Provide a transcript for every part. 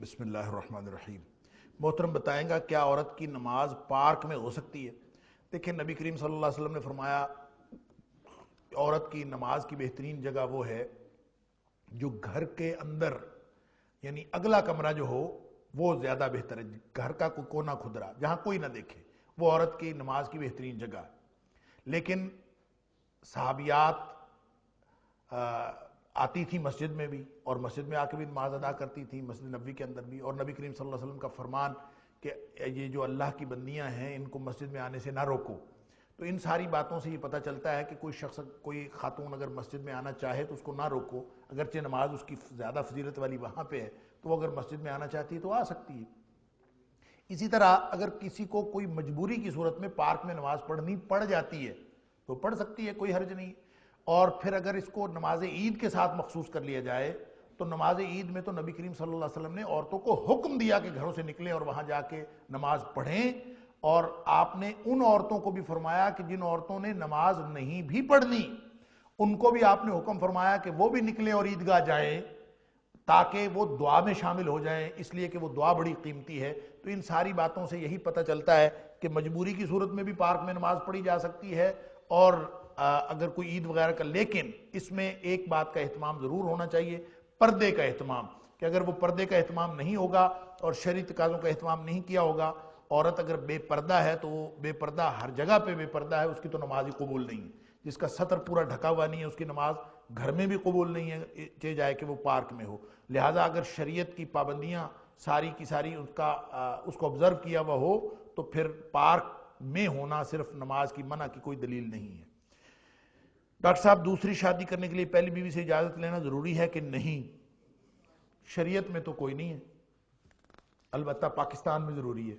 بسم اللہ الرحمن الرحیم۔ محترم بتائیں گا کیا عورت کی نماز پارک میں ہو سکتی ہے؟ دیکھیں نبی کریم صلی اللہ علیہ وسلم نے فرمایا عورت کی نماز کی بہترین جگہ وہ ہے جو گھر کے اندر یعنی اگلا کمرہ جو ہو وہ زیادہ بہتر ہے، گھر کا کوئی کونا کھدرا جہاں کوئی نہ دیکھے، وہ عورت کی نماز کی بہترین جگہ ہے۔ لیکن صحابیات آتی تھی مسجد میں بھی، اور مسجد میں آ کے بھی نماز ادا کرتی تھی، مسجد نبوی کے اندر بھی، اور نبی کریم صلی اللہ علیہ وسلم کا فرمان کہ یہ جو اللہ کی بندیاں ہیں ان کو مسجد میں آنے سے نہ روکو۔ تو ان ساری باتوں سے یہ پتہ چلتا ہے کہ کوئی شخص کوئی خاتون اگر مسجد میں آنا چاہے تو اس کو نہ روکو، اگرچہ نماز اس کی زیادہ فضیلت والی وہاں پہ ہے تو وہ اگر مسجد میں آنا چاہتی ہے تو آ سکتی ہے۔ اسی طرح اگر کسی کو کوئی مجبوری کی صورت میں پارک میں نماز پڑھنی پڑ جاتی ہے تو پڑھ سکتی ہے، کوئی حرج نہیں۔ اور پھر اگر اس کو نماز عید کے ساتھ مخصوص کر لیا جائے تو نماز عید میں تو نبی کریم صلی اللہ علیہ وسلم نے عورتوں کو حکم دیا کہ گھروں سے نکلیں اور وہاں جا کے نماز پڑھیں، اور آپ نے ان عورتوں کو بھی فرمایا کہ جن عورتوں نے نماز نہیں بھی پڑھنی ان کو بھی آپ نے حکم فرمایا کہ وہ بھی نکلیں اور عیدگاہ جائیں تاکہ وہ دعا میں شامل ہو جائیں، اس لیے کہ وہ دعا بڑی قیمتی ہے۔ تو ان ساری باتوں سے یہی پتہ چلتا ہے کہ مجبوری کی صورت میں بھی پارک میں نماز پڑھی جا سکتی ہے، اور اگر کوئی عید وغیرہ کا، لیکن اس میں ایک بات کا اہتمام ضرور ہونا چاہیے، پردے کا اہتمام، کہ اگر وہ پردے کا اہتمام نہیں ہوگا اور شرعی تقاضوں کا اہتمام نہیں کیا ہوگا، عورت اگر بے پردہ ہے تو وہ بے پردہ ہر جگہ پہ بے پردہ ہے، اس کی تو نماز ہی قبول نہیں ہے۔ جس کا سطر پورا ڈھکا ہوا نہیں ہے اس کی نماز گھر میں بھی قبول نہیں ہے، چاہے جائے کہ وہ پارک میں ہو۔ لہٰذا اگر شریعت کی پابندیاں ساری کی ساری اس کو آبزرو کیا ہوا ہو تو پھر پارک میں ہونا صرف نماز کی منع کی کوئی دلیل نہیں ہے۔ ڈاکٹر صاحب دوسری شادی کرنے کے لیے پہلی بیوی سے اجازت لینا ضروری ہے کہ نہیں؟ شریعت میں تو کوئی نہیں ہے، البتہ پاکستان میں ضروری ہے۔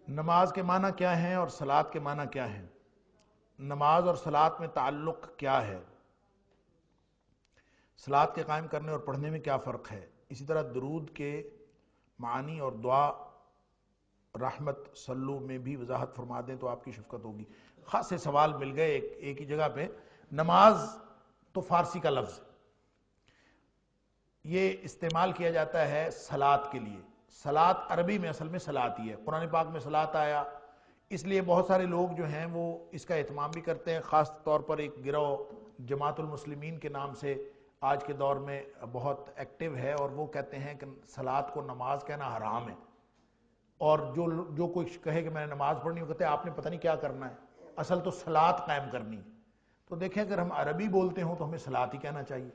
نماز کے معنی کیا ہیں اور صلاۃ کے معنی کیا ہیں؟ نماز اور صلاۃ میں تعلق کیا ہے؟ صلاۃ کے قائم کرنے اور پڑھنے میں کیا فرق ہے؟ اسی طرح درود کے معنی اور دعا رحمت صلو میں بھی وضاحت فرما دیں تو آپ کی شفقت ہوگی۔ خاصے سوال مل گئے ایک ہی جگہ پہ۔ نماز تو فارسی کا لفظ ہے، یہ استعمال کیا جاتا ہے صلاۃ کے لیے۔ صلاۃ عربی میں اصل میں صلاۃ ہی ہے، قرآن پاک میں صلاۃ آیا، اس لیے بہت سارے لوگ جو ہیں وہ اس کا اہتمام بھی کرتے ہیں۔ خاص طور پر ایک گروہ جماعت المسلمین کے نام سے آج کے دور میں بہت ایکٹیو ہے، اور وہ کہتے ہیں کہ صلاۃ کو نماز کہنا حرام ہے، اور جو کوئی کہے کہ میں نے نماز پڑھنی، وہ کہتے ہیں آپ نے پتہ نہیں کیا کرنا ہے، اصل تو صلاۃ قائم کرنی ہے۔ تو دیکھیں اگر ہم عربی بولتے ہوں تو ہمیں صلاۃ ہی کہنا چاہیے،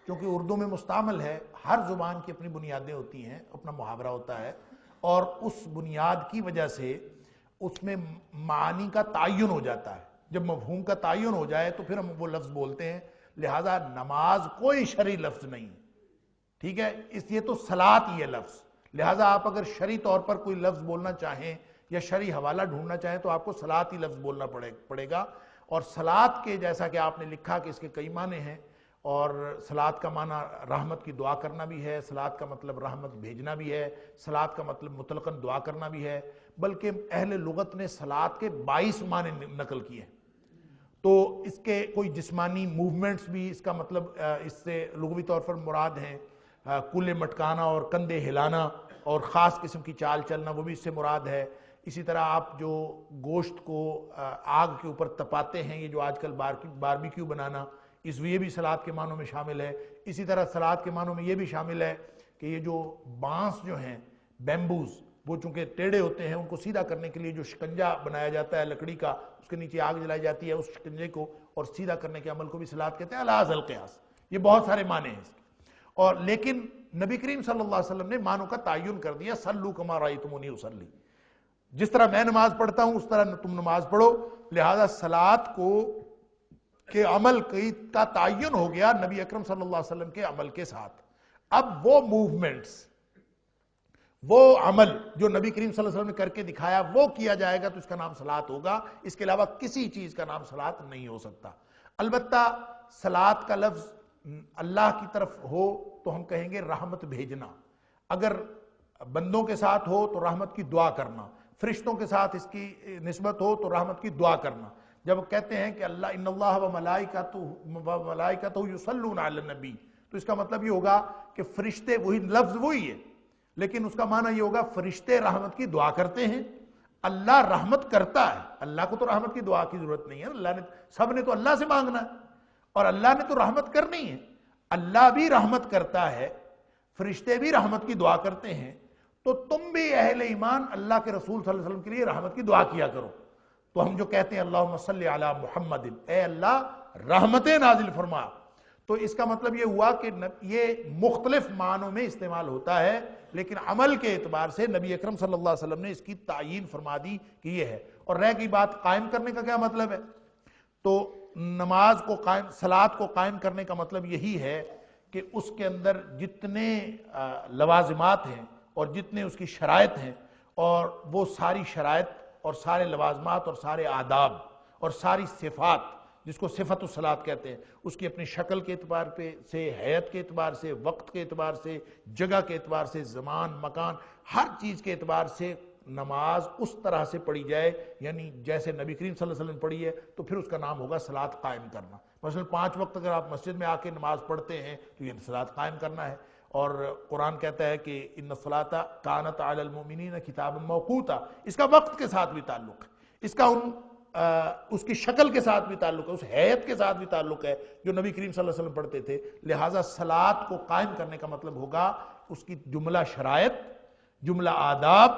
کیونکہ اردو میں مستعمل ہے، ہر زبان کی اپنی بنیادیں ہوتی ہیں، اپنا محاورہ ہوتا ہے، اور اس بنیاد کی وجہ سے اس میں معانی کا تعین ہو جاتا ہے۔ جب مفہوم کا تعین ہو جائے تو پھر ہم وہ لفظ بولتے ہیں، لہٰذا نماز کوئی شرعی لفظ نہیں ہے، ٹھیک ہے، اس لیے تو صلاۃ ہی ہے لفظ۔ لہٰذا آپ اگر شرعی طور پر کوئی لفظ بولنا چاہیں یا شرعی حوالہ ڈھونڈنا چاہیں تو آپ کو صلاۃ ہی لفظ بولنا پڑے گا۔ اور صلاۃ کے جیسا کہ آپ نے لکھا کہ اس کے کئی معنی ہیں، اور صلاۃ کا معنی رحمت کی دعا کرنا بھی ہے، صلاۃ کا مطلب رحمت بھیجنا بھی ہے، صلاۃ کا مطلب مطلقاً دعا کرنا بھی ہے، بلکہ اہل لغت نے صلاۃ کے 22 معنی نقل کیے ہیں۔ تو اس کے کوئی جسمانی موومنٹس بھی اس کا مطلب اس سے لغوی طور پر مراد ہیں، کولے مٹکانا اور کندھے ہلانا اور خاص قسم کی چال چلنا، وہ بھی اس سے مراد ہے۔ اسی طرح آپ جو گوشت کو آگ کے اوپر تپاتے ہیں، یہ جو آج کل باربیکیو بنانا، یہ بھی صلاۃ کے معنوں میں شامل ہے۔ اسی طرح صلاۃ کے معنوں میں یہ بھی شامل ہے کہ یہ جو بانس جو ہیں بیمبوز، وہ چونکہ ٹیڑے ہوتے ہیں، ان کو سیدھا کرنے کے لیے جو شکنجا بنایا جاتا ہے لکڑی کا، اس کے نیچے آگ جلائی جاتی ہے، اس شکنجے کو اور سیدھا کرنے کے عمل کو بھی صلاۃ کہتے ہیں، علی ھذا القیاس۔ یہ بہت سارے معنی ہیں اس کے، اور لیکن نبی کریم صلی اللہ علیہ وسلم نے معنوں کا تعین کر دیا، صلو کما رأیتمونی اصلی، جس طرح میں نماز پڑھتا ہوں اس طرح تم نماز پڑھو۔ لہذا صلاۃ کو کے عمل کا تعین ہو گیا نبی اکرم صلی اللہ علیہ وسلم کے عمل کے ساتھ۔ اب وہ موومنٹس، وہ عمل جو نبی کریم صلی اللہ علیہ وسلم نے کر کے دکھایا وہ کیا جائے گا تو اس کا نام صلاۃ ہوگا، اس کے علاوہ کسی چیز کا نام صلاۃ نہیں ہو سکتا۔ البتہ صلاۃ کا لفظ اللہ کی طرف ہو تو ہم کہیں گے رحمت بھیجنا، اگر بندوں کے ساتھ ہو تو رحمت کی دعا کرنا، فرشتوں کے ساتھ اس کی نسبت ہو تو رحمت کی دعا کرنا۔ جب کہتے ہیں کہ اللہ ان اللہ و ملائکتہ یصلون علی النبی، تو اس کا مطلب یہ ہوگا کہ فرشتے، وہی لفظ وہی ہے، لیکن اس کا معنی یہ ہوگا فرشتے رحمت کی دعا کرتے ہیں، اللہ رحمت کرتا ہے۔ اللہ کو تو رحمت کی دعا کی ضرورت نہیں ہے، اللہ نے، سب نے تو اللہ سے مانگنا ہے اور اللہ نے تو رحمت کرنی ہے۔ اللہ بھی رحمت کرتا ہے، فرشتے بھی رحمت کی دعا کرتے ہیں، تو تم بھی اہل ایمان اللہ کے رسول صلی اللہ علیہ وسلم کے لیے رحمت کی دعا کیا کرو۔ تو ہم جو کہتے ہیں اللہم صلی علی محمد، اے اللہ رحمتیں نازل فرما، تو اس کا مطلب یہ ہوا کہ یہ مختلف معنوں میں استعمال ہوتا ہے، لیکن عمل کے اعتبار سے نبی اکرم صلی اللہ علیہ وسلم نے اس کی تعیین فرما دی کہ یہ ہے۔ اور رہ گئی بات قائم کرنے کا کیا مطلب ہے، تو نماز کو قائم، صلاۃ کو قائم کرنے کا مطلب یہی ہے کہ اس کے اندر جتنے لوازمات ہیں اور جتنے اس کی شرائط ہیں، اور وہ ساری شرائط اور سارے لوازمات اور سارے آداب اور ساری صفات، جس کو صفت الصلاۃ کہتے ہیں، اس کی اپنی شکل کے اعتبار پہ سے، حیت کے اعتبار سے، وقت کے اعتبار سے، جگہ کے اعتبار سے، زمان، مکان، ہر چیز کے اعتبار سے نماز اس طرح سے پڑھی جائے، یعنی جیسے نبی کریم صلی اللہ علیہ وسلم نے پڑھی ہے، تو پھر اس کا نام ہوگا صلاۃ قائم کرنا۔ مثلا 5 وقت اگر آپ مسجد میں آ کے نماز پڑھتے ہیں تو یہ صلاۃ قائم کرنا ہے۔ اور قرآن کہتا ہے کہ ان الصلاۃ کانت علی المؤمنین کتابا موقوتا، اس کا وقت کے ساتھ بھی تعلق ہے، اس کا اس کی شکل کے ساتھ بھی تعلق ہے، اس حیت کے ساتھ بھی تعلق ہے جو نبی کریم صلی اللہ علیہ وسلم پڑھتے تھے۔ لہٰذا صلاۃ کو قائم کرنے کا مطلب ہوگا اس کی جملہ شرائط، جملہ آداب،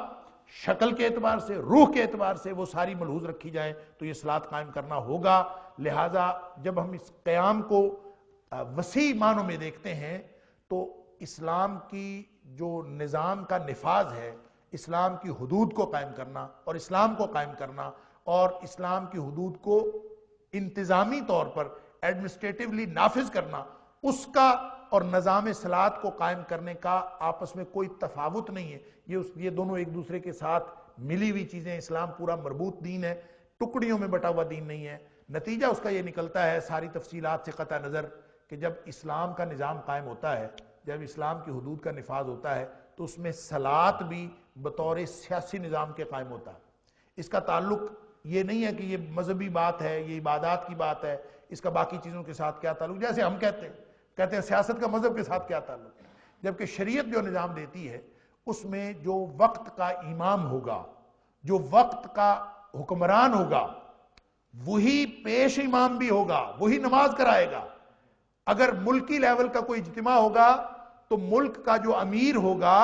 شکل کے اعتبار سے، روح کے اعتبار سے وہ ساری ملحوظ رکھی جائیں تو یہ صلاۃ قائم کرنا ہوگا۔ لہٰذا جب ہم اس قیام کو وسیع معنوں میں دیکھتے ہیں تو اسلام کی جو نظام کا نفاذ ہے، اسلام کی حدود کو قائم کرنا اور اسلام کو قائم کرنا اور اسلام کی حدود کو انتظامی طور پر ایڈمنسٹریٹیولی نافذ کرنا، اس کا اور نظام صلاۃ کو قائم کرنے کا آپس میں کوئی تفاوت نہیں ہے، یہ دونوں ایک دوسرے کے ساتھ ملی ہوئی چیزیں۔ اسلام پورا مربوط دین ہے، ٹکڑیوں میں بٹا ہوا دین نہیں ہے۔ نتیجہ اس کا یہ نکلتا ہے ساری تفصیلات سے قطع نظر کہ جب اسلام کا نظام قائم ہوتا ہے، جب اسلام کی حدود کا نفاذ ہوتا ہے، تو اس میں صلاۃ بھی بطور سیاسی نظام کے قائم ہوتا ہے۔ اس کا تعلق یہ نہیں ہے کہ یہ مذہبی بات ہے، یہ عبادات کی بات ہے، اس کا باقی چیزوں کے ساتھ کیا تعلق، جیسے ہم کہتے ہیں سیاست کا مذہب کے ساتھ کیا تعلق ہے، جبکہ شریعت جو نظام دیتی ہے اس میں جو وقت کا امام ہوگا، جو وقت کا حکمران ہوگا، وہی پیش امام بھی ہوگا، وہی نماز کرائے گا۔ اگر ملکی لیول کا کوئی اجتماع ہوگا تو ملک کا جو امیر ہوگا،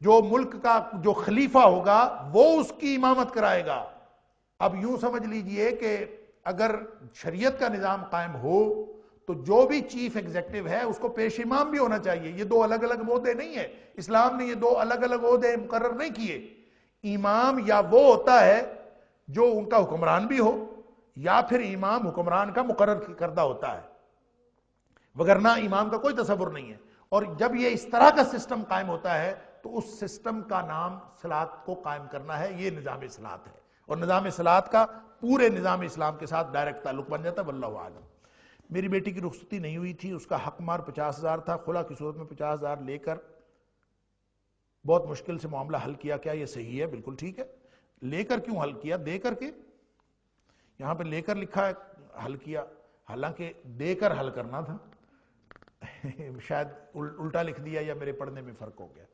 جو ملک کا جو خلیفہ ہوگا، وہ اس کی امامت کرائے گا۔ اب یوں سمجھ لیجئے کہ اگر شریعت کا نظام قائم ہو تو جو بھی چیف ایگزیکٹو ہے اس کو پیش امام بھی ہونا چاہیے۔ یہ دو الگ الگ عہدے نہیں ہیں، اسلام نے یہ دو الگ الگ عہدے مقرر نہیں کیے۔ امام یا وہ ہوتا ہے جو ان کا حکمران بھی ہو، یا پھر امام حکمران کا مقرر کردہ ہوتا ہے، وگرنہ امام کا کوئی تصور نہیں ہے۔ اور جب یہ اس طرح کا سسٹم قائم ہوتا ہے تو اس سسٹم کا نام صلاۃ کو قائم کرنا ہے، یہ نظام صلاۃ ہے، اور نظام صلاۃ کا پورے نظام اسلام کے ساتھ ڈائریکٹ تعلق بن جاتا ہے۔ واللہ عالم۔ میری بیٹی کی رخصتی نہیں ہوئی تھی، اس کا حق مار 50,000 تھا، خلا کی صورت میں 50,000 لے کر بہت مشکل سے معاملہ حل کیا، کیا یہ صحیح ہے؟ بالکل ٹھیک ہے۔ لے کر کیوں حل کیا؟ دے کر کے، یہاں پہ لے کر لکھا ہے حل کیا، حالانکہ دے کر حل کرنا تھا، شاید الٹا لکھ دیا یا میرے پڑھنے میں فرق ہو گیا۔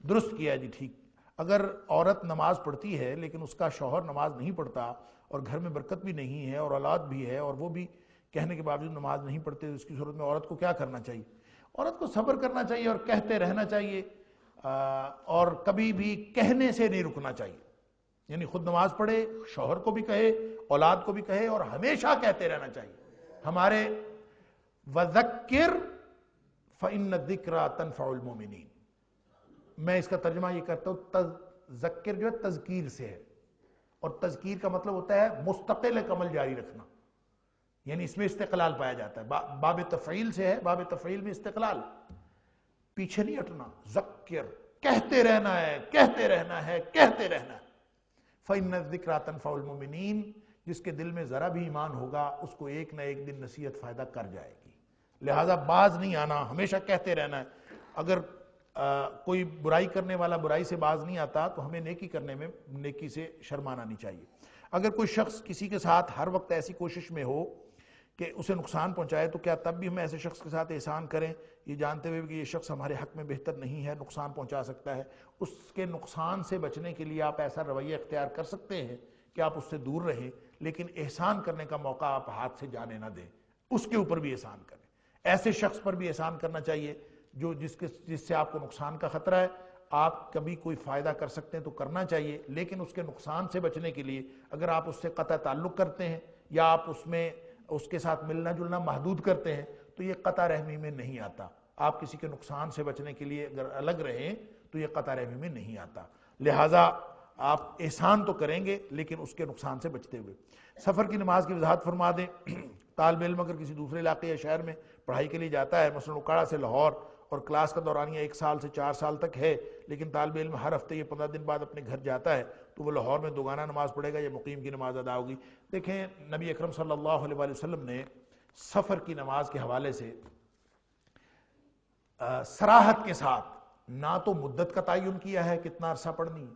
درست کیا جی، ٹھیک۔ اگر عورت نماز پڑھتی ہے لیکن اس کا شوہر نماز نہیں پڑھتا اور گھر میں برکت بھی نہیں ہے اور اولاد بھی ہے اور وہ بھی کہنے کے باوجود نماز نہیں پڑھتے، تو اس کی صورت میں عورت کو کیا کرنا چاہیے؟ عورت کو صبر کرنا چاہیے اور کہتے رہنا چاہیے، اور کبھی بھی کہنے سے نہیں رکنا چاہیے، یعنی خود نماز پڑھے، شوہر کو بھی کہے، اولاد کو بھی کہے، اور ہمیشہ کہتے رہنا چاہیے۔ ہمارے وَذَكِّرْ فَإِنَّ الذِّكْرَى تَنْفَعُ الْمُؤْمِنِينَ، میں اس کا ترجمہ یہ کرتا ہوں، تذکر جو ہے تذکیر سے ہے، اور تذکیر کا مطلب ہوتا ہے مستقل ایک عمل جاری رکھنا، یعنی اس میں استقلال پایا جاتا ہے، باب تفعیل سے ہے، باب تفعیل میں استقلال، پیچھے نہیں ہٹنا، ذکر، کہتے رہنا ہے، کہتے رہنا ہے، کہتے رہنا ہے۔ فَإِنَّ الذِّكْرَى تَنْفَعُ الْمُؤْمِنِينَ، جس کے دل میں ذرا بھی ایمان ہوگا اس کو ایک نہ ایک دن نصیحت فائدہ کر جائے گی، لہٰذا باز نہیں آنا، ہمیشہ کہتے رہنا ہے۔ اگر کوئی برائی کرنے والا برائی سے باز نہیں آتا تو ہمیں نیکی کرنے میں نیکی سے شرمانا نہیں چاہیے۔ اگر کوئی شخص کسی کے ساتھ ہر وقت ایسی کوشش میں ہو کہ اسے نقصان پہنچائے تو کیا تب بھی ہم ایسے شخص کے ساتھ احسان کریں، یہ جانتے ہوئے کہ یہ شخص ہمارے حق میں بہتر نہیں ہے، نقصان پہنچا سکتا ہے؟ اس کے نقصان سے بچنے کے لیے آپ ایسا رویہ اختیار کر سکتے ہیں کہ آپ اس سے دور رہیں، لیکن احسان کرنے کا موقع آپ ہاتھ سے جانے نہ دیں، اس کے اوپر بھی احسان کریں۔ ایسے شخص پر بھی احسان کرنا چاہیے جس سے آپ کو نقصان کا خطرہ ہے، آپ کبھی کوئی فائدہ کر سکتے ہیں تو کرنا چاہیے، لیکن اس کے نقصان سے بچنے کے لیے اگر آپ اس سے قطع تعلق کرتے ہیں یا آپ اس کے ساتھ ملنا جلنا محدود کرتے ہیں تو یہ قطع رحمی میں نہیں آتا۔ آپ کسی کے نقصان سے بچنے کے لیے اگر الگ رہیں تو یہ قطع رحمی میں نہیں آتا، لہٰذا آپ احسان تو کریں گے لیکن اس کے نقصان سے بچتے ہوئے۔ سفر کی نماز کی وضاحت فرما دیں۔ طالب علم اگر کسی دوسرے علاقے یا شہر میں پڑھائی کے لیے جاتا ہے، مثلا اکاڑا سے لاہور، اور کلاس کا دورانیہ 1 سال سے 4 سال تک ہے، لیکن طالب علم ہر ہفتے یا 15 دن بعد اپنے گھر جاتا ہے، تو وہ لاہور میں دوگانہ نماز پڑھے گا یا مقیم کی نماز ادا ہوگی؟ دیکھیں، نبی اکرم صلی اللہ علیہ وآلہ وسلم نے سفر کی نماز کے حوالے سے صراحت کے ساتھ نہ تو مدت کا تعین کیا ہے کتنا عرصہ پڑھنی،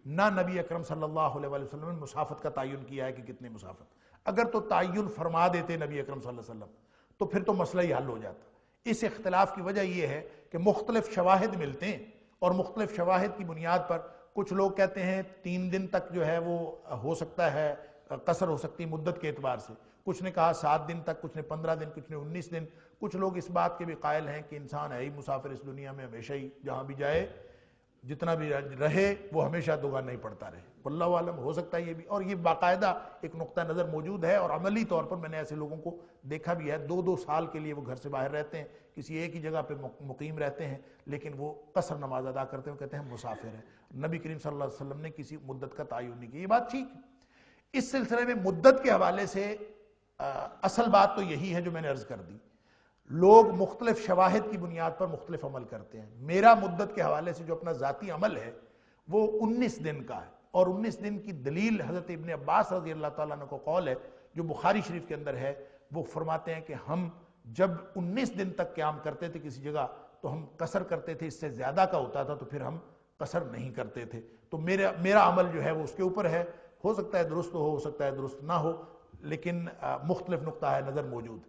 نہ نبی اکرم صلی اللہ علیہ وآلہ وسلم نے مسافت کا تعین کیا ہے کہ کتنی مسافت۔ اگر تو تعین فرما دیتے نبی اکرم صلی اللہ علیہ وسلم تو پھر تو مسئلہ ہی حل ہو جاتا۔ اس اختلاف کی وجہ یہ ہے کہ مختلف شواہد ملتے ہیں، اور مختلف شواہد کی بنیاد پر کچھ لوگ کہتے ہیں 3 دن تک جو ہے وہ ہو سکتا ہے، قصر ہو سکتی مدت کے اعتبار سے، کچھ نے کہا 7 دن تک، کچھ نے 15 دن، کچھ نے 19 دن۔ کچھ لوگ اس بات کے بھی قائل ہیں کہ انسان ہے ہی مسافر اس دنیا میں، ہمیشہ ہی جہاں بھی جائے جتنا بھی رہے وہ ہمیشہ دوگانہ نہیں پڑھتا رہے۔ واللہ عالم، ہو سکتا ہے یہ بھی، اور یہ باقاعدہ ایک نقطہ نظر موجود ہے، اور عملی طور پر میں نے ایسے لوگوں کو دیکھا بھی ہے، 2 سال کے لیے وہ گھر سے باہر رہتے ہیں، کسی ایک ہی جگہ پہ مقیم رہتے ہیں، لیکن وہ قصر نماز ادا کرتے ہیں، کہتے ہیں مسافر ہیں۔ نبی کریم صلی اللہ علیہ وسلم نے کسی مدت کا تعین نہیں کیا، یہ بات ٹھیک ہے۔ اس سلسلے میں مدت کے حوالے سے اصل بات تو یہی ہے جو میں نے عرض کر دی، لوگ مختلف شواہد کی بنیاد پر مختلف عمل کرتے ہیں۔ میرا مدت کے حوالے سے جو اپنا ذاتی عمل ہے وہ 19 دن کا ہے، اور 19 دن کی دلیل حضرت ابن عباس رضی اللہ تعالیٰ عنہ کو قول ہے جو بخاری شریف کے اندر ہے، وہ فرماتے ہیں کہ ہم جب 19 دن تک قیام کرتے تھے کسی جگہ تو ہم قصر کرتے تھے، اس سے زیادہ کا ہوتا تھا تو پھر ہم قصر نہیں کرتے تھے۔ تو میرا عمل جو ہے وہ اس کے اوپر ہے، ہو سکتا ہے درست ہو سکتا ہے درست نہ ہو، لیکن مختلف نقطہ ہے نظر موجود۔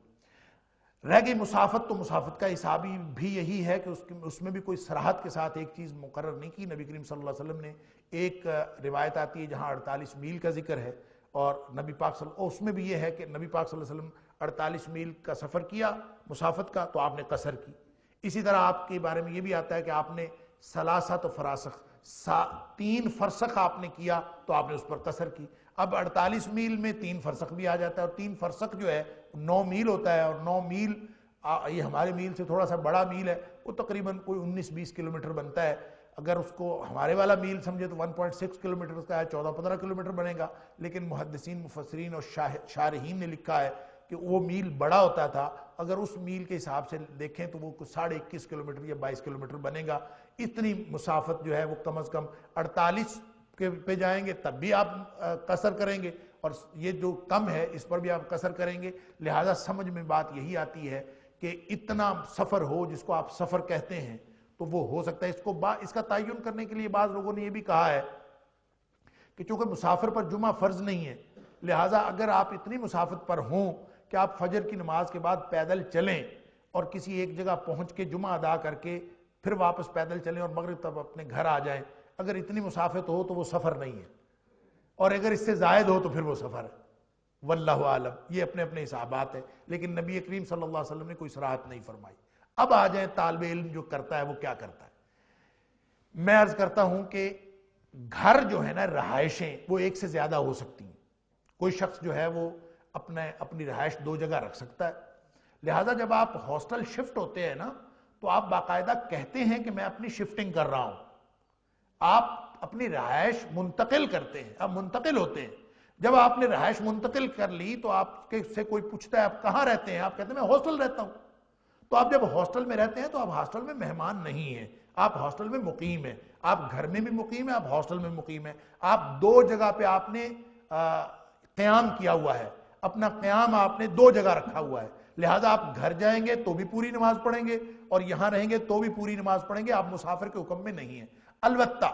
رہ گئی مسافت، تو مسافت کا حساب بھی یہی ہے کہ اس میں بھی کوئی صراحت کے ساتھ ایک چیز مقرر نہیں کی۔ نبی کریم صلی اللہ علیہ وسلم نے ایک روایت آتی ہے جہاں 48 میل کا ذکر ہے، اور نبی پاک اس میں بھی یہ ہے کہ نبی پاک صلی اللہ علیہ وسلم 48 میل کا سفر کیا مسافت کا تو آپ نے قصر کی۔ اسی طرح آپ کے بارے میں یہ بھی آتا ہے کہ آپ نے ثلاثت و فراسخ 3 فرسخ آپ نے کیا تو آپ نے اس پر قصر کی۔ اب 48 میل میں 3 فرسخ بھی آ جاتا ہے، اور 3 فرسخ جو ہے 9 میل ہوتا ہے، اور 9 میل یہ ہمارے میل سے تھوڑا سا بڑا میل ہے، وہ تقریباً کوئی 19-20 کلومیٹر بنتا ہے۔ اگر اس کو ہمارے والا میل سمجھے تو 1.6 کلومیٹر کا ہے، 14-15 کلومیٹر بنے گا، لیکن محدثین مفسرین اور شارحین نے لکھا ہے کہ وہ میل بڑا ہوتا تھا، اگر اس میل کے حساب سے دیکھیں تو وہ 21.5 کلومیٹر یا 22 کلومیٹر بنے گا۔ اتنی مسافت جو ہے وہ کم از کم 48 پہ جائیں گے تب بھی آپ قصر کریں گے، اور یہ جو کم ہے اس پر بھی آپ قصر کریں گے۔ لہذا سمجھ میں بات یہی آتی ہے کہ اتنا سفر ہو جس کو آپ سفر کہتے ہیں تو وہ ہو سکتا ہے۔ اس کا تعین کرنے کے لیے بعض لوگوں نے یہ بھی کہا ہے کہ چونکہ مسافر پر جمعہ فرض نہیں ہے، لہٰذا اگر آپ اتنی مسافت پر ہوں کہ آپ فجر کی نماز کے بعد پیدل چلیں اور کسی ایک جگہ پہنچ کے جمعہ ادا کر کے پھر واپس پیدل چلیں اور مغرب تک اپنے گھر آ جائیں، اگر اتنی مسافت ہو تو وہ سفر نہیں ہے، اور اگر اس سے زائد ہو تو پھر وہ سفر ہے۔ واللہ عالم، یہ اپنے اپنے حسابات ہیں، لیکن نبی کریم صلی اللہ علیہ وسلم نے کوئی صراحت نہیں فرمائی۔ اب آ جائیں طالب علم جو کرتا ہے وہ کیا کرتا ہے۔ میں عرض کرتا ہوں کہ گھر جو ہے نا، رہائشیں وہ ایک سے زیادہ ہو سکتی ہیں۔ کوئی شخص جو ہے وہ اپنی رہائش 2 جگہ رکھ سکتا ہے، لہٰذا جب آپ ہاسٹل شفٹ ہوتے ہیں نا تو آپ باقاعدہ کہتے ہیں کہ میں اپنی شفٹنگ کر رہا ہوں، آپ اپنی رہائش منتقل کرتے ہیں، آپ منتقل ہوتے ہیں۔ جب آپ نے رہائش منتقل کر لی تو آپ سے کوئی پوچھتا ہے آپ کہاں رہتے ہیں، آپ کہتے ہیں میں ہاسٹل رہتا ہوں۔ تو آپ جب ہاسٹل میں رہتے ہیں تو آپ ہاسٹل میں مہمان نہیں ہیں، آپ ہاسٹل میں مقیم ہیں، آپ گھر میں بھی مقیم ہیں، آپ ہاسٹل میں مقیم ہیں، آپ 2 جگہ پہ آپ نے قیام کیا ہوا ہے، اپنا قیام آپ نے 2 جگہ رکھا ہوا ہے، لہٰذا آپ گھر جائیں گے تو بھی پوری نماز پڑھیں گے اور یہاں رہیں گے تو بھی پوری نماز پڑھیں گے، آپ مسافر کے حکم میں نہیں ہیں۔ البتہ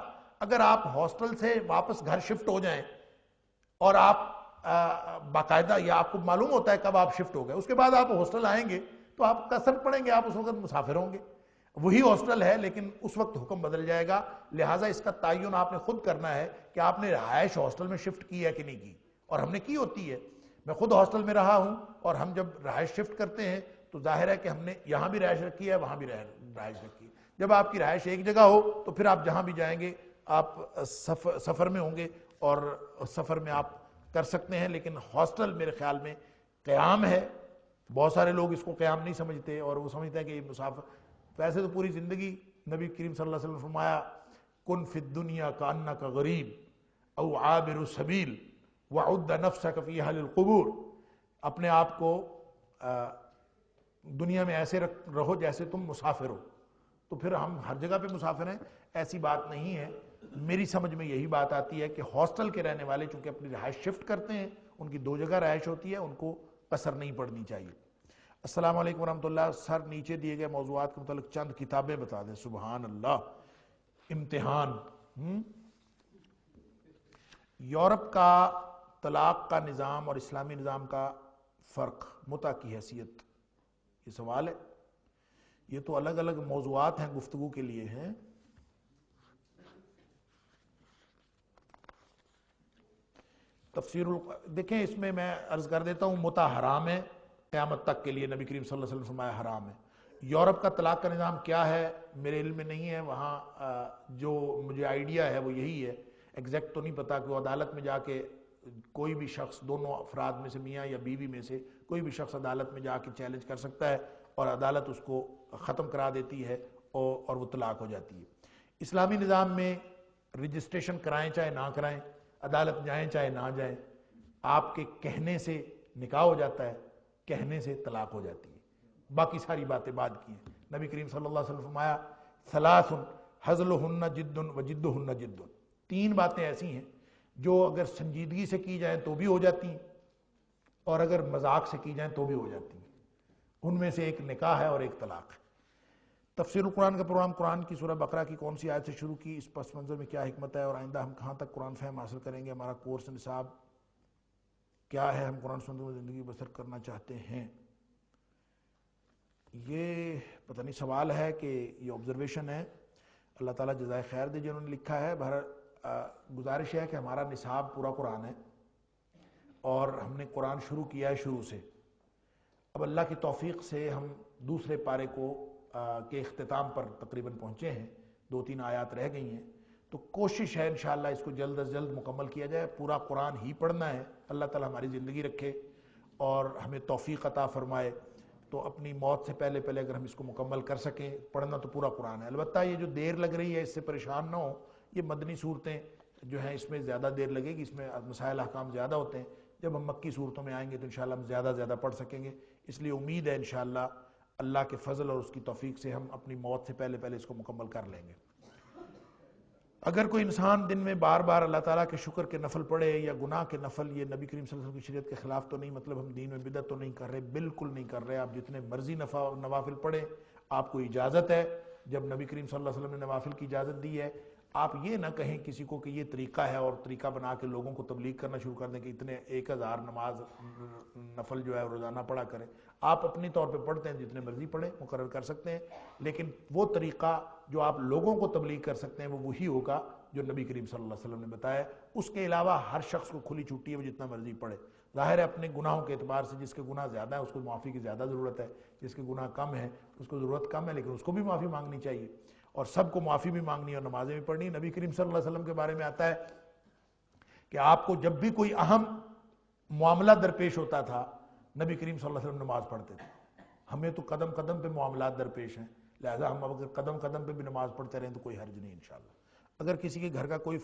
اگر آپ ہاسٹل سے واپس گھر شفٹ ہو جائیں اور آپ باقاعدہ یا آپ کو معلوم ہوتا ہے کب آپ شفٹ ہو گئے، اس کے بعد آپ ہاسٹل آئیں گے تو آپ قصر پڑیں گے، آپ اس وقت مسافر ہوں گے، وہی ہاسٹل ہے لیکن اس وقت حکم بدل جائے گا، لہٰذا اس کا تعین آپ نے خود کرنا ہے کہ آپ نے رہائش ہاسٹل میں شفٹ کی ہے کہ نہیں کی، اور ہم نے کی ہوتی ہے، میں خود ہاسٹل میں رہا ہوں، اور ہم جب رہائش شفٹ کرتے ہیں تو ظاہر ہے کہ ہم نے یہاں بھی رہائش رکھی ہے، وہاں بھی رہائش رکھی ہے، جب آپ کی رہائش ایک جگہ ہو تو پھر آپ جہاں بھی جائیں گے آپ سفر میں ہوں گے اور سفر میں آپ کر سکتے ہیں، لیکن ہاسٹل میرے خیال میں قیام ہے، بہت سارے لوگ اس کو قیام نہیں سمجھتے اور وہ سمجھتے ہیں کہ یہ مسافر، ویسے تو پوری زندگی نبی کریم صلی اللہ علیہ وسلم نے فرمایا کن فی الدنیا کانک غریب او عابر سبیل وعد نفسک فی اہل القبور، اپنے آپ کو دنیا میں ایسے رہو جیسے تم مسافر ہو، تو پھر ہم ہر جگہ پہ مسافر ہیں ایسی بات نہیں ہے، میری سمجھ میں یہی بات آتی ہے کہ ہاسٹل کے رہنے والے چونکہ اپنی رہائش شفٹ کرتے ہیں، ان کی 2 جگہ رہائش ہوتی ہے، ان کو قصر نہیں پڑنی چاہیے۔ السلام علیکم ورحمۃ اللہ، سر نیچے دیے گئے موضوعات کے متعلق چند کتابیں بتا دیں۔ سبحان اللہ، امتحان، یورپ کا طلاق کا نظام اور اسلامی نظام کا فرق، متع کی حیثیت، یہ سوال ہے، یہ تو الگ الگ موضوعات ہیں گفتگو کے لیے ہیں۔ دیکھیں اس میں عرض کر دیتا ہوں، متع حرام ہے قیامت تک کے لیے، نبی کریم صلی اللہ علیہ وسلم فرمایا حرام ہے۔ یورپ کا طلاق کا نظام کیا ہے میرے علم میں نہیں ہے، وہاں جو مجھے آئیڈیا ہے وہ یہی ہے، ایگزیکٹ تو نہیں پتا کہ وہ عدالت میں جا کے کوئی بھی شخص، دونوں افراد میں سے میاں یا بیوی میں سے کوئی بھی شخص عدالت میں جا کے چیلنج کر سکتا ہے اور عدالت اس کو ختم کرا دیتی ہے اور وہ طلاق ہو جاتی ہے۔ اسلامی نظام میں رجسٹریشن کرائیں چاہے نہ کرائیں، عدالت جائیں چاہے نہ جائیں، آپ کے کہنے سے نکاح ہو جاتا ہے، کہنے سے طلاق ہو جاتی ہے، باقی ساری باتیں بعد کی ہیں۔ نبی کریم صلی اللہ علیہ وسلم فرمایا ثلاث حزلہن جد وجدہن جد، 3 باتیں ایسی ہیں جو اگر سنجیدگی سے کی جائیں تو بھی ہو جاتی ہیں اور اگر مذاق سے کی جائیں تو بھی ہو جاتی ہیں، ان میں سے ایک نکاح ہے اور ایک طلاق ہے۔ تفسیر القرآن کا پروگرام قرآن کی سورہ بقرہ کی کون سی آیت سے شروع کی، اس پس منظر میں کیا حکمت ہے اور آئندہ ہم کہاں تک قرآن فہم حاصل کریں گے، ہمارا کورس نصاب کیا ہے، ہم قرآن سنت میں زندگی بسر کرنا چاہتے ہیں۔ یہ پتہ نہیں سوال ہے کہ یہ آبزرویشن ہے، اللہ تعالیٰ جزائے خیر دے جنہوں نے لکھا ہے۔ گزارش ہے کہ ہمارا نصاب پورا قرآن ہے اور ہم نے قرآن شروع کیا ہے شروع سے، اب اللہ کی توفیق سے ہم دوسرے پارے کے اختتام پر تقریباً پہنچے ہیں، 2-3 آیات رہ گئی ہیں، تو کوشش ہے انشاءاللہ اس کو جلد از جلد مکمل کیا جائے، پورا قرآن ہی پڑھنا ہے، اللہ تعالیٰ ہماری زندگی رکھے اور ہمیں توفیق عطا فرمائے، تو اپنی موت سے پہلے اگر ہم اس کو مکمل کر سکیں، پڑھنا تو پورا قرآن ہے۔ البتہ یہ جو دیر لگ رہی ہے اس سے پریشان نہ ہو، یہ مدنی صورتیں جو ہیں اس میں زیادہ دیر لگے گی، اس میں مسائل احکام زیادہ ہوتے ہیں، جب ہم مکی صورتوں میں آئیں گے تو انشاءاللہ ہم زیادہ پڑھ سکیں گے، اس لیے امید ہے انشاءاللہ اللہ کے فضل اور اس کی توفیق سے ہم اپنی موت سے پہلے اس کو مکمل کر لیں گے۔ اگر کوئی انسان دن میں بار بار اللہ تعالیٰ کے شکر کے نفل پڑھے یا گناہ کے نفل، یہ نبی کریم صلی اللہ علیہ وسلم کی شریعت کے خلاف تو نہیں، مطلب ہم دین میں بدعت تو نہیں کر رہے، بالکل نہیں کر رہے، آپ جتنے مرضی نوافل پڑھیں، آپ کو اجازت ہے، جب نبی کریم صلی اللہ علیہ وسلم نے نوافل کی اجازت دی ہے، آپ یہ نہ کہیں کسی کو کہ یہ طریقہ ہے اور طریقہ بنا کے لوگوں کو تبلیغ کرنا شروع کر دیں کہ اتنے 1000 نماز نفل جو ہے روزانہ پڑھا کریں، آپ اپنی طور پہ پڑھتے ہیں جتنے مرضی پڑھیں، مقرر کر سکتے ہیں، لیکن وہ طریقہ جو آپ لوگوں کو تبلیغ کر سکتے ہیں وہ وہی ہوگا جو نبی کریم صلی اللہ علیہ وسلم نے بتایا، اس کے علاوہ ہر شخص کو کھلی چھٹی ہے، وہ جتنا مرضی پڑھے، ظاہر ہے اپنے گناہوں کے اعتبار سے جس کے گناہ زیادہ ہے اس کو معافی کی زیادہ ضرورت ہے، جس کے گناہ کم ہے اس کو ضرورت کم ہے، لیکن اس کو بھی معافی مانگنی چاہیے، اور سب کو معافی بھی مانگنی ہے اور نمازیں بھی پڑھنی۔ نبی کریم صلی اللہ علیہ وسلم کے بارے میں آتا ہے کہ آپ کو جب بھی کوئی اہم معاملہ درپیش ہوتا تھا، نبی کریم صلی اللہ علیہ وسلم نماز پڑھتے تھے، ہمیں تو قدم قدم پہ معاملات درپیش ہیں، لہذا ہم اگر قدم قدم پہ بھی نماز پڑھتے رہیں تو کوئی حرج نہیں انشاءاللہ۔ اگر کسی کے گھر کا کوئی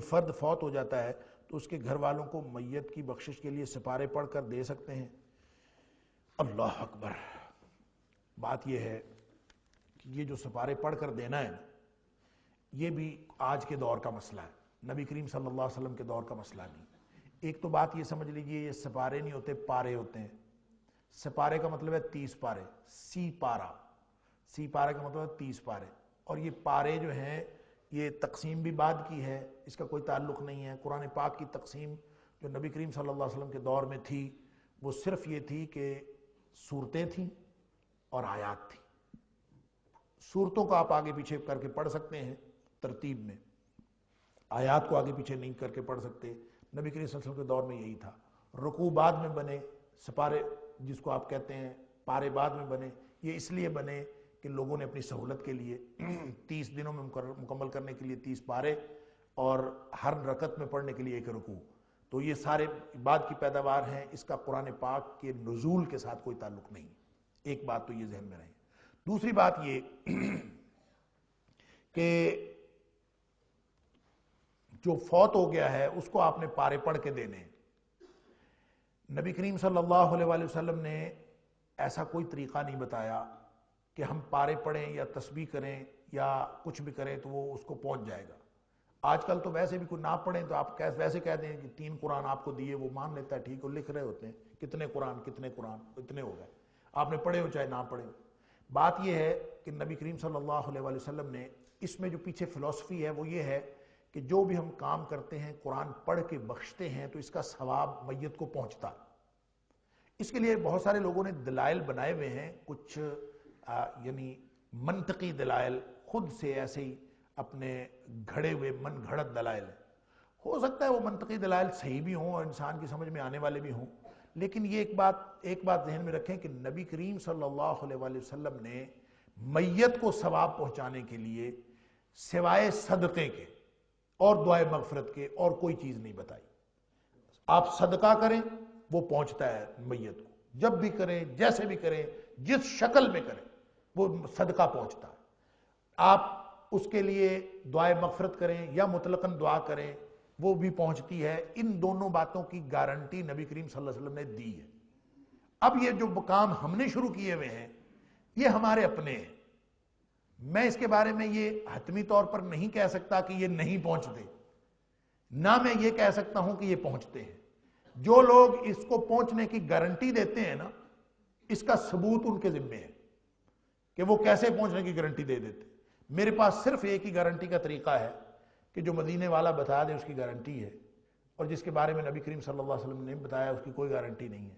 فرد فوت ہو جاتا ہے تو اس کے گھر والوں کو میت کی بخشش کے لیے سپارے پڑھ کر دے سکتے ہیں؟ اللہ اکبر، بات یہ ہے کہ یہ جو سپارے پڑھ کر دینا ہے یہ بھی آج کے دور کا مسئلہ ہے، نبی کریم صلی اللہ علیہ وسلم کے دور کا مسئلہ نہیں۔ ایک تو بات یہ سمجھ لیجئے، یہ سپارے نہیں ہوتے، پارے ہوتے ہیں، سپارے کا مطلب ہے 30 پارے، سی پارہ کا مطلب ہے 30 پارے، اور یہ پارے جو ہیں یہ تقسیم بھی بعد کی ہے، اس کا کوئی تعلق نہیں ہے۔ قرآن پاک کی تقسیم جو نبی کریم صلی اللہ علیہ وسلم کے دور میں تھی وہ صرف یہ تھی کہ صورتیں تھیں اور آیات تھیں۔ صورتوں کو آپ آگے پیچھے کر کے پڑھ سکتے ہیں ترتیب میں، آیات کو آگے پیچھے نہیں کر کے پڑھ سکتے۔ نبی کریم صلی اللہ علیہ وسلم کے دور میں یہی تھا۔ رکوع بعد میں بنے، سپارے جس کو آپ کہتے ہیں پارے بعد میں بنے، یہ اس لیے بنے کہ لوگوں نے اپنی سہولت کے لیے 30 دنوں میں مکمل کرنے کے لیے 30 پارے اور ہر رکعت میں پڑھنے کے لیے ایک رکوع، تو یہ سارے بعد کی پیداوار ہیں، اس کا قرآن پاک کے نزول کے ساتھ کوئی تعلق نہیں۔ ایک بات تو یہ ذہن میں رہے۔ دوسری بات یہ کہ جو فوت ہو گیا ہے اس کو آپ نے پارے پڑھ کے دینے۔ نبی کریم صلی اللہ علیہ وآلہ وسلم نے ایسا کوئی طریقہ نہیں بتایا کہ ہم پارے پڑھیں یا تسبیح کریں یا کچھ بھی کریں تو وہ اس کو پہنچ جائے گا۔ آج کل تو ویسے بھی کوئی نہ پڑھیں تو آپ ویسے کہہ دیں کہ 3 قرآن آپ کو دیے، وہ مان لیتا ہے، ٹھیک، وہ لکھ رہے ہوتے ہیں کتنے قرآن اتنے ہو گئے، آپ نے پڑھے ہو چاہے نہ پڑھے ہو۔ بات یہ ہے کہ نبی کریم صلی اللہ علیہ وآلہ وسلم نے اس میں جو پیچھے فلسفی ہے وہ یہ ہے کہ جو بھی ہم کام کرتے ہیں قرآن پڑھ کے بخشتے ہیں تو اس کا ثواب میت کو پہنچتا۔ اس کے لیے بہت سارے لوگوں نے دلائل بنائے ہوئے ہیں، کچھ یعنی منطقی دلائل، خود سے ایسے ہی اپنے گھڑے ہوئے من گھڑت دلائل ہیں۔ ہو سکتا ہے وہ منطقی دلائل صحیح بھی ہوں اور انسان کی سمجھ میں آنے والے بھی ہوں، لیکن یہ ایک بات ذہن میں رکھیں کہ نبی کریم صلی اللہ علیہ وآلہ وسلم نے میت کو ثواب پہنچانے کے لیے سوائے صدقے کے اور دعائے مغفرت کے اور کوئی چیز نہیں بتائی۔ آپ صدقہ کریں وہ پہنچتا ہے میت کو، جب بھی کریں، جیسے بھی کریں، جس شکل میں کریں وہ صدقہ پہنچتا ہے۔ آپ اس کے لیے دعائے مغفرت کریں یا مطلقاً دعا کریں وہ بھی پہنچتی ہے۔ ان دونوں باتوں کی گارنٹی نبی کریم صلی اللہ علیہ وسلم نے دی ہے۔ اب یہ جو کام ہم نے شروع کیے ہوئے ہیں یہ ہمارے اپنے ہیں، میں اس کے بارے میں یہ حتمی طور پر نہیں کہہ سکتا کہ یہ نہیں پہنچتے، نہ میں یہ کہہ سکتا ہوں کہ یہ پہنچتے ہیں۔ جو لوگ اس کو پہنچنے کی گارنٹی دیتے ہیں نا، اس کا ثبوت ان کے ذمہ ہے کہ وہ کیسے پہنچنے کی گارنٹی دے دیتے۔ میرے پاس صرف ایک ہی گارنٹی کا طریقہ ہے کہ جو مدینے والا بتا دے اس کی گارنٹی ہے، اور جس کے بارے میں نبی کریم صلی اللہ علیہ وسلم نے بتایا اس کی کوئی گارنٹی نہیں ہے۔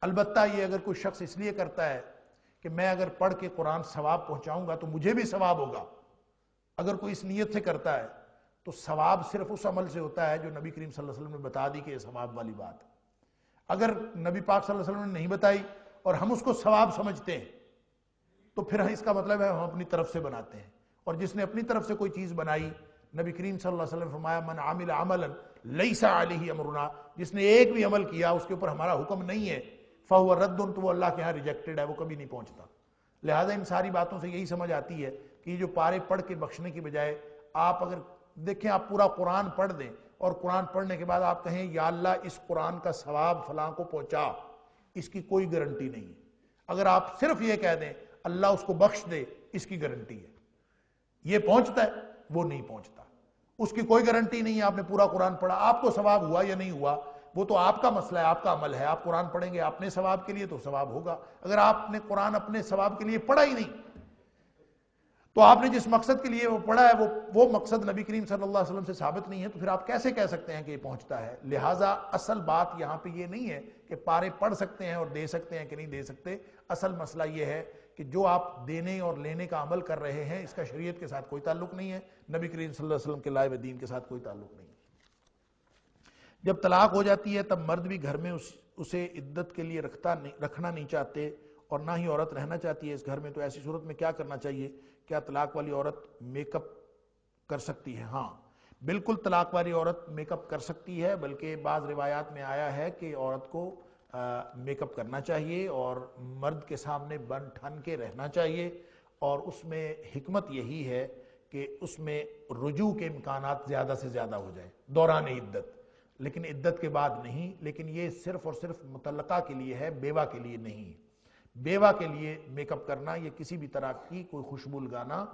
البتہ یہ اگر کوئی شخص اس لیے کرتا ہے کہ میں اگر پڑھ کے قرآن ثواب پہنچاؤں گا تو مجھے بھی ثواب ہوگا، اگر کوئی اس نیت سے کرتا ہے تو ثواب صرف اس عمل سے ہوتا ہے جو نبی کریم صلی اللہ علیہ وسلم نے بتا دی کہ یہ ثواب والی بات ہے۔ اگر نبی پاک صلی اللہ علیہ وسلم نے نہیں بتائی اور ہم اس کو ثواب سمجھتے ہیں تو پھر اس کا مطلب ہے ہم اپنی طرف سے بناتے ہیں، اور جس نے اپنی طرف سے کوئی چیز بنائی، نبی کریم صلی اللہ علیہ وسلم نے فرمایا من عمل عملا لیس علیہ امرنا، جس نے ایک بھی عمل کیا اس کے اوپر ہمارا حکم نہیں ہے، فہو رد، تو وہ اللہ کے ہاں ریجیکٹڈ ہے، وہ کبھی نہیں پہنچتا۔ لہذا ان ساری باتوں سے یہی سمجھ آتی ہے کہ یہ جو پارے پڑھ کے بخشنے کی بجائے آپ اگر دیکھیں آپ پورا قرآن پڑھ دیں اور قرآن پڑھنے کے بعد آپ کہیں یا اللہ اس قرآن کا ثواب فلاں کو پہنچا، اس کی کوئی گارنٹی نہیں ہے۔ اگر آپ صرف یہ کہہ دیں اللہ اس کو بخش دے، اس کی گارنٹی ہے۔ یہ پہنچتا ہے، وہ نہیں پہنچتا، اس کی کوئی گارنٹی نہیں ہے۔ آپ نے پورا قرآن پڑھا، آپ کو ثواب ہوا یا نہیں ہوا وہ تو آپ کا مسئلہ ہے، آپ کا عمل ہے۔ آپ قرآن پڑھیں گے اپنے ثواب کے لیے تو ثواب ہوگا، اگر آپ نے قرآن اپنے ثواب کے لیے پڑھا ہی نہیں تو آپ نے جس مقصد کے لیے وہ پڑھا ہے وہ مقصد نبی کریم صلی اللہ علیہ وسلم سے ثابت نہیں ہے، تو پھر آپ کیسے کہہ سکتے ہیں کہ یہ پہنچتا ہے؟ لہٰذا اصل بات یہاں پہ یہ نہیں ہے کہ پارے پڑھ سکتے ہیں اور دے سکتے ہیں کہ نہیں دے سکتے، اصل مسئلہ یہ ہے کہ جو آپ دینے اور لینے کا عمل کر رہے ہیں اس کا شریعت کے ساتھ کوئی تعلق نہیں ہے، نبی کریم صلی اللہ علیہ وسلم کے لائے ہوئے دین کے ساتھ کوئی تعلق نہیں ہے۔ جب طلاق ہو جاتی ہے تب مرد بھی گھر میں اسے عدت کے لیے رکھنا نہیں چاہتے اور نہ ہی عورت رہنا چاہتی ہے اس گھر میں، تو ایسی صورت میں کیا کرنا چاہیے؟ کیا طلاق والی عورت میک اپ کر سکتی ہے؟ ہاں بالکل، طلاق والی عورت میک اپ کر سکتی ہے، بلکہ بعض روایات میں آیا ہے کہ عورت کو میک اپ کرنا چاہیے اور مرد کے سامنے بن ٹھن کے رہنا چاہیے، اور اس میں حکمت یہی ہے کہ اس میں رجوع کے امکانات زیادہ سے زیادہ ہو جائیں دوران عدت، لیکن عدت کے بعد نہیں۔ لیکن یہ صرف اور صرف مطلقہ کے لیے ہے، بیوہ کے لیے نہیں۔ بیوہ کے لیے میک اپ کرنا، یہ کسی بھی طرح کی کوئی خوشبو لگانا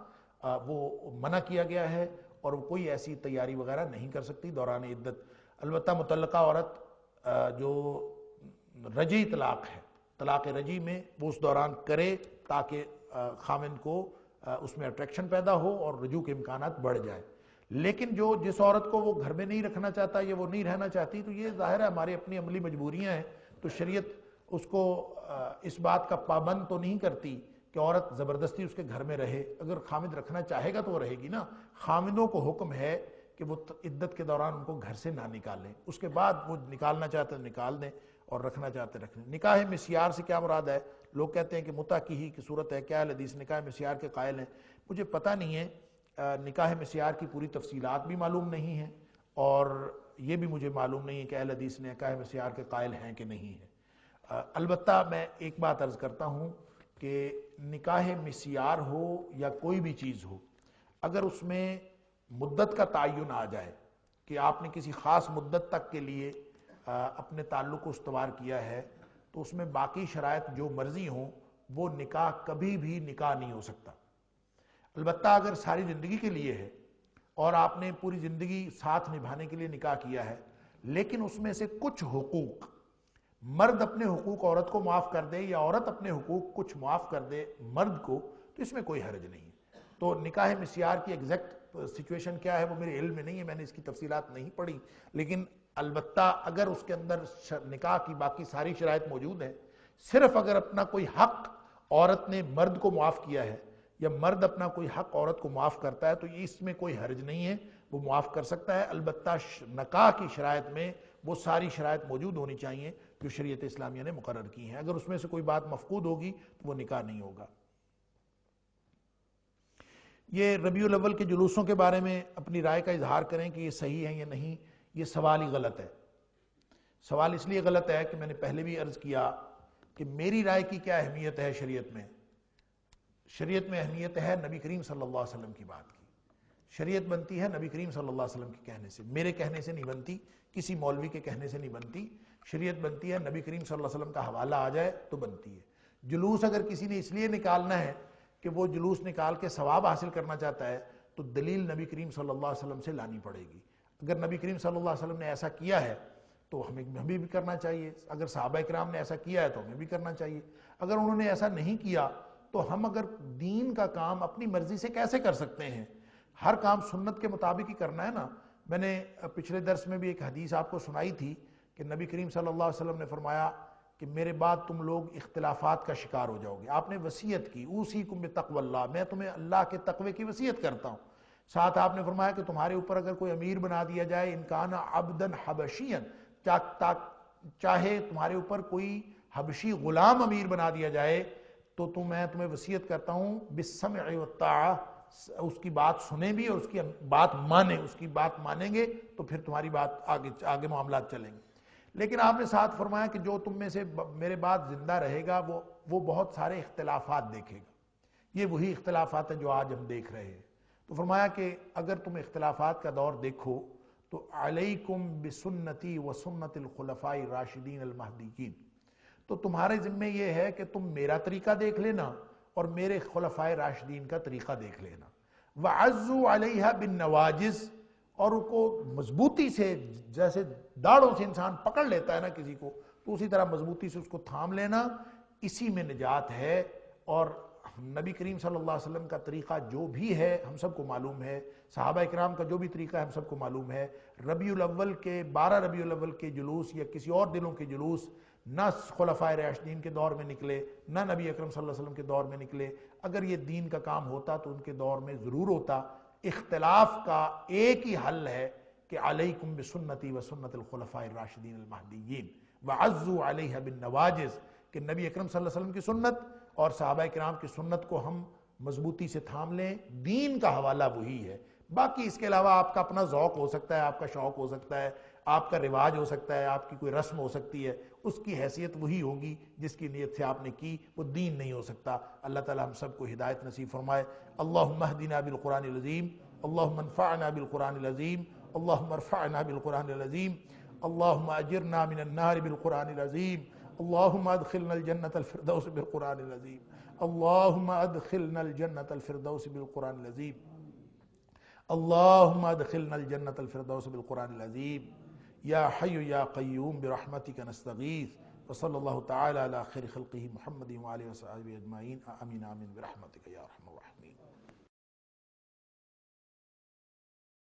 وہ منع کیا گیا ہے، اور وہ کوئی ایسی تیاری وغیرہ نہیں کر سکتی دوران عدت۔ البتہ مطلقہ عورت جو رجعی طلاق ہے، طلاق رجعی میں وہ اس دوران کرے تاکہ خاوند کو اس میں اٹریکشن پیدا ہو اور رجوع کے امکانات بڑھ جائے. لیکن جس عورت کو وہ گھر میں نہیں رکھنا چاہتا یا وہ نہیں رہنا چاہتی، تو یہ ظاہر ہے ہماری اپنی عملی مجبوریاں ہیں، تو شریعت اس کو اس بات کا پابند تو نہیں کرتی کہ عورت زبردستی اس کے گھر میں رہے. اگر خامد رکھنا چاہے گا تو وہ رہے گی نا. خامدوں کو حکم ہے کہ وہ عدت کے دوران ان کو گھر سے نہ نکالیں، اس کے بعد وہ نکالنا چاہتے ہیں نکال دیں اور رکھنا چاہتے رکھیں. نکاح مسیار سے کیا مراد ہے؟ لوگ کہتے ہیں کہ متع کی ہی کی صورت ہے، کیا حدیث نکاح مسیار کے قائل ہیں؟ مجھے پتہ نہیں ہے، نکاح مسیار کی پوری تفصیلات بھی معلوم نہیں ہیں، اور یہ بھی مجھے معلوم نہیں ہے کہ اہل حدیث نکاح مسیار کے قائل ہیں کہ نہیں ہیں. البتہ میں ایک بات عرض کرتا ہوں کہ نکاح مسیار ہو یا کوئی بھی چیز ہو، اگر اس میں مدت کا تعین آ جائے کہ آپ نے کسی خاص مدت تک کے لیے اپنے تعلق کو استوار کیا ہے، تو اس میں باقی شرائط جو مرضی ہوں وہ نکاح کبھی بھی نکاح نہیں ہو سکتا. البتہ اگر ساری زندگی کے لیے ہے اور آپ نے پوری زندگی ساتھ نبھانے کے لیے نکاح کیا ہے، لیکن اس میں سے کچھ حقوق مرد اپنے حقوق عورت کو معاف کر دے یا عورت اپنے حقوق کچھ معاف کر دے مرد کو، تو اس میں کوئی حرج نہیں ہے. تو نکاح مسیار کی ایگزیکٹ سچویشن کیا ہے وہ میرے علم میں نہیں ہے، میں نے اس کی تفصیلات نہیں پڑھی، لیکن البتہ اگر اس کے اندر نکاح کی باقی ساری شرائط موجود ہیں، صرف اگر اپنا کوئی حق عورت نے مرد کو معاف کیا ہے یا مرد اپنا کوئی حق عورت کو معاف کرتا ہے، تو اس میں کوئی حرج نہیں ہے، وہ معاف کر سکتا ہے. البتہ نکاح کی شرائط میں وہ ساری شرائط موجود ہونی چاہیے جو شریعت اسلامیہ نے مقرر کی ہیں. اگر اس میں سے کوئی بات مفقود ہوگی تو وہ نکاح نہیں ہوگا. یہ ربیع الاول کے جلوسوں کے بارے میں اپنی رائے کا اظہار کریں کہ یہ صحیح ہے یا نہیں. یہ سوال ہی غلط ہے. سوال اس لیے غلط ہے کہ میں نے پہلے بھی عرض کیا کہ میری رائے کی کیا اہمیت ہے شریعت میں. شریعت میں اہمیت ہے نبی کریم صلی اللہ علیہ وسلم کی بات کی. شریعت بنتی ہے نبی کریم صلی اللہ علیہ وسلم کے کہنے سے، میرے کہنے سے نہیں بنتی، کسی مولوی کے کہنے سے نہیں بنتی. شریعت بنتی ہے نبی کریم صلی اللہ علیہ وسلم کا حوالہ آ جائے تو بنتی ہے. جلوس اگر کسی نے اس لیے نکالنا ہے کہ وہ جلوس نکال کے ثواب حاصل کرنا چاہتا ہے، تو دلیل نبی کریم صلی اللہ علیہ وسلم سے لانی پڑے گی. اگر نبی کریم صلی اللہ علیہ وسلم نے ایسا کیا ہے تو ہمیں بھی کرنا چاہیے. اگر صحابہ کرام نے ایسا کیا ہے تو ہمیں بھی کرنا چاہیے. اگر انہوں نے ایسا نہیں کیا تو ہم اگر دین کا کام اپنی مرضی سے کیسے کر سکتے ہیں؟ ہر کام سنت کے مطابق ہی کرنا ہے نا. میں نے پچھلے درس میں بھی ایک حدیث آپ کو سنائی تھی کہ نبی کریم صلی اللہ علیہ وسلم نے فرمایا کہ میرے بعد تم لوگ اختلافات کا شکار ہو جاؤ گے. آپ نے وصیت کی، اوصیکم بتقوی اللہ، میں تمہیں اللہ کے تقوی کی وصیت کرتا ہوں. ساتھ آپ نے فرمایا کہ تمہارے اوپر اگر کوئی امیر بنا دیا جائے، ان کان عبدا حبشیا، چاہے تمہارے اوپر کوئی حبشی غلام امیر بنا دیا جائے، تو میں تمہیں وصیت کرتا ہوں بالسمع والطاعہ، اس کی بات سنیں بھی اور اس کی بات مانیں. اس کی بات مانیں گے تو پھر تمہاری بات آگے معاملات چلیں گے. لیکن آپ نے ساتھ فرمایا کہ جو تم میں سے میرے بعد زندہ رہے گا وہ بہت سارے اختلافات دیکھے گا. یہ وہی اختلافات ہیں جو آج ہم دیکھ رہے ہیں. تو فرمایا کہ اگر تم اختلافات کا دور دیکھو تو علیکم بسنتی و سنت الخلفاء الراشدین المہدیین، تو تمہارے ذمے یہ ہے کہ تم میرا طریقہ دیکھ لینا اور میرے خلفائے راشدین کا طریقہ دیکھ لینا. وعزوا علیہا بالنواجز، اور ان کو مضبوطی سے، جیسے داڑھوں سے انسان پکڑ لیتا ہے نا کسی کو، تو اسی طرح مضبوطی سے اس کو تھام لینا. اسی میں نجات ہے. اور نبی کریم صلی اللہ علیہ وسلم کا طریقہ جو بھی ہے ہم سب کو معلوم ہے، صحابہ اکرام کا جو بھی طریقہ ہے ہم سب کو معلوم ہے. ربیع الاول کے 12 ربیع الاول کے جلوس یا کسی اور دنوں کے جلوس نہ خلفائے راشدین کے دور میں نکلے، نہ نبی اکرم صلی اللہ علیہ وسلم کے دور میں نکلے. اگر یہ دین کا کام ہوتا تو ان کے دور میں ضرور ہوتا. اختلاف کا ایک ہی حل ہے کہ علیکم بسنتی و سنت الخلفاء الراشدین المہدیین وعزوا علیہ بالنواجز، کہ نبی اکرم صلی اللہ علیہ وسلم کی سنت اور صحابہ کرام کی سنت کو ہم مضبوطی سے تھام لیں. دین کا حوالہ وہی ہے. باقی اس کے علاوہ آپ کا اپنا ذوق ہو سکتا ہے، آپ کا شوق ہو سکتا ہے، آپ کا رواج ہو سکتا ہے، آپ کی کوئی رسم ہو سکتی ہے، اس کی حیثیت وہی ہوگی جس کی نیت سے آپ نے کی. وہ دین نہیں ہو سکتا. اللہ تعالی ہم سب کو ہدایت نصیب فرمائے. اللہم اہدنا بالقرآن العظیم، اللہم انفعنا بالقرآن العظیم، اللہم ارفعنا بالقرآن العظیم، اللہم اجرنا من النار بالقرآن العظیم، اللہم ادخلنا الجنة الفردوس بالقرآن العظیم، اللہم ادخلنا الجنة الفردوس بالقرآن العظیم، اللہم ادخلنا الجنة الفردوس بالقرآن العظیم. یا حی یا قیوم برحمتک نستغیث. وصلی اللہ تعالی علی خیر خلقہ محمد وآلہ وصحبہ اجمعین. آمین آمین برحمتک یا ارحم الراحمین.